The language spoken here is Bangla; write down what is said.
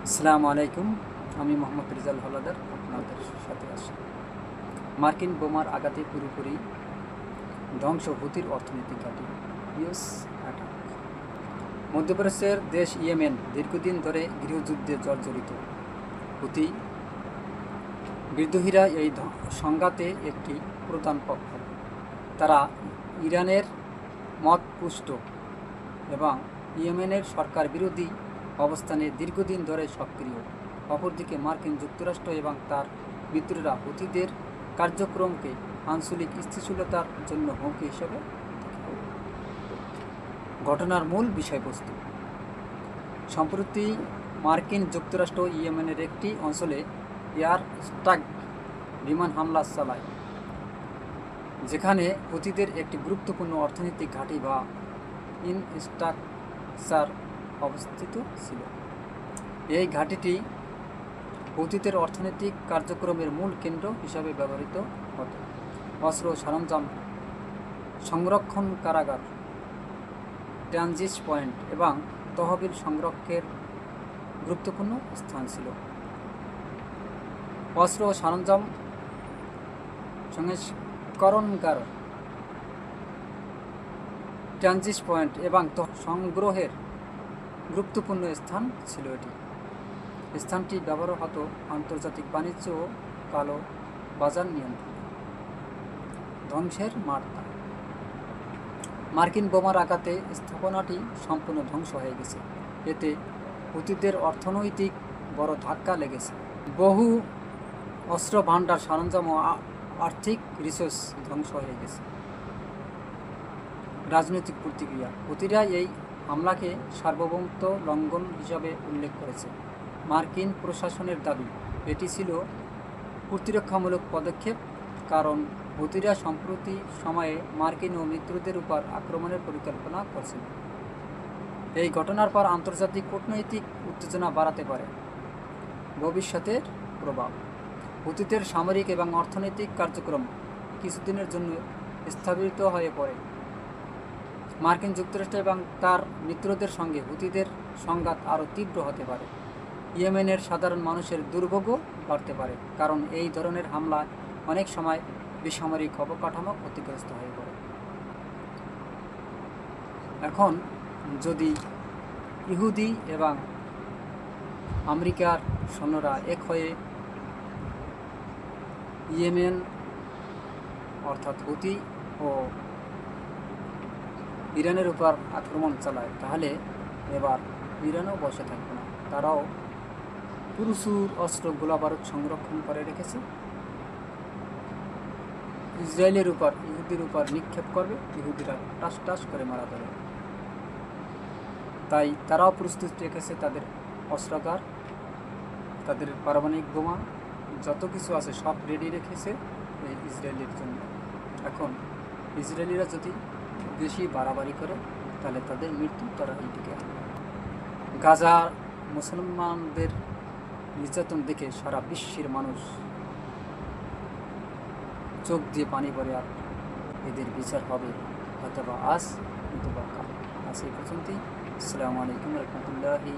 আসসালামু আলাইকুম। আমি মোহাম্মদ রিজাল হলাদার আপনাদের সাথে আছি। মার্কিন বোমার আঘাতে পুরোপুরি ধ্বংস হুতির অর্থনৈতিক ঘাঁটি ইউএস অ্যাটাক। মধ্যপ্রাচ্যের দেশ ইয়েমেন দীর্ঘদিন ধরে গৃহযুদ্ধে জর্জরিত। হুতি বিদ্রোহীরা এই সংঘাতে একটি প্রধান পক্ষ। তারা ইরানের মতপুষ্ট এবং ইয়েমেনের সরকার বিরোধী অবস্থানে দীর্ঘদিন ধরে সক্রিয়। অপরদিকে মার্কিন যুক্তরাষ্ট্র এবং তার মিত্ররা হুতিদের কার্যক্রমকে আঞ্চলিক স্থিতিশীলতার জন্য হুমকি হিসেবে দেখে। ঘটনার মূল বিষয়বস্তু: সম্প্রতি মার্কিন যুক্তরাষ্ট্র ইয়েমেনের একটি অঞ্চলে এয়ার স্ট্রাইক বিমান হামলা চালায়, যেখানে হুতিদের একটি গুরুত্বপূর্ণ অর্থনৈতিক ঘাঁটি বা ইনফ্রাস্ট্রাকচার অবস্থিত ছিল। এই ঘাঁটিটি হুতিদের অর্থনৈতিক কার্যক্রমের মূল কেন্দ্র হিসাবে ব্যবহৃত হতো। অস্ত্র সরঞ্জাম সংরক্ষণ, কারাগার, ট্রানজিট পয়েন্ট এবং তহবিল সংরক্ষণের গুরুত্বপূর্ণ স্থান ছিল। অস্ত্র সরঞ্জাম সংস্করণগার, ট্রানজিট পয়েন্ট এবং সংগ্রহের গুরুত্বপূর্ণ স্থান ছিল। স্থানটি ব্যবহার হতো আন্তর্জাতিক বাণিজ্য ও কালো বাজার নিয়ন্ত্রণে। ধ্বংসের মাত্রা: মার্কিন বোমার আঘাতে স্থাপনাটি সম্পূর্ণ ধ্বংস হয়ে গেছে। এতে হুতিদের অর্থনৈতিক বড় ধাক্কা লেগেছে। বহু অস্ত্র ভাণ্ডার, সরঞ্জাম ও আর্থিক রিসোর্স ধ্বংস হয়ে গেছে। রাজনৈতিক প্রতিক্রিয়া: হুতিরা এই হামলাকে সার্বভৌমত্ব লঙ্ঘন হিসাবে উল্লেখ করেছে। মার্কিন প্রশাসনের দাবি এটি ছিল প্রতিরক্ষামূলক পদক্ষেপ, কারণ হুতিরা সম্প্রতি সময়ে মার্কিন ও মিত্রদের উপর আক্রমণের পরিকল্পনা করছিল। এই ঘটনার পর আন্তর্জাতিক কূটনৈতিক উত্তেজনা বাড়াতে পারে। ভবিষ্যতের প্রভাব: হুতিদের সামরিক এবং অর্থনৈতিক কার্যক্রম কিছুদিনের জন্য স্থগিত হয়ে পড়ে। মার্কিন যুক্তরাষ্ট্র এবং তার মিত্রদের সঙ্গে হুতিদের সংঘাত আরও তীব্র হতে পারে। ইয়েমেনের সাধারণ মানুষের দুর্ভোগও বাড়তে পারে, কারণ এই ধরনের হামলা অনেক সময় বেসামরিক অবকাঠামো ক্ষতিগ্রস্ত হয়ে পড়ে। এখন যদি ইহুদি এবং আমেরিকার সৈন্যরা এক হয়ে ইয়েমেন অর্থাৎ হুতি ও ইরানের উপর আক্রমণ চালায়, তাহলে এবার ইরানও বসে থাকবে না। তারাও প্রচুর অস্ত্র, গোলাবারুদ সংরক্ষণ করে রেখেছে। ইসরায়েলের উপর, ইহুদির উপর নিক্ষেপ করবে, ইহুদিরা টাস টাস করে মারা যাবে। তাই তারাও প্রস্তুত রেখেছে তাদের অস্ত্রাগার, তাদের পারমাণবিক বোমা, যত কিছু আছে সব রেডি রেখেছে এই ইসরায়েলের জন্য। এখন ইসরায়েলিরা যদি বেশি বাড়াবাড়ি করে, তাহলে তাদের মৃত্যু তারা এইদিকে আনবে। গাজা মুসলমানদের নির্যাতন দেখে সারা বিশ্বের মানুষ চোখ দিয়ে পানি পড়ে, আর এদের বিচার হবে হয়তোবা আজ, নতুবা কাল। আজ এই পর্যন্তই। আসসালামু আলাইকুম রহমতুল্লাহি।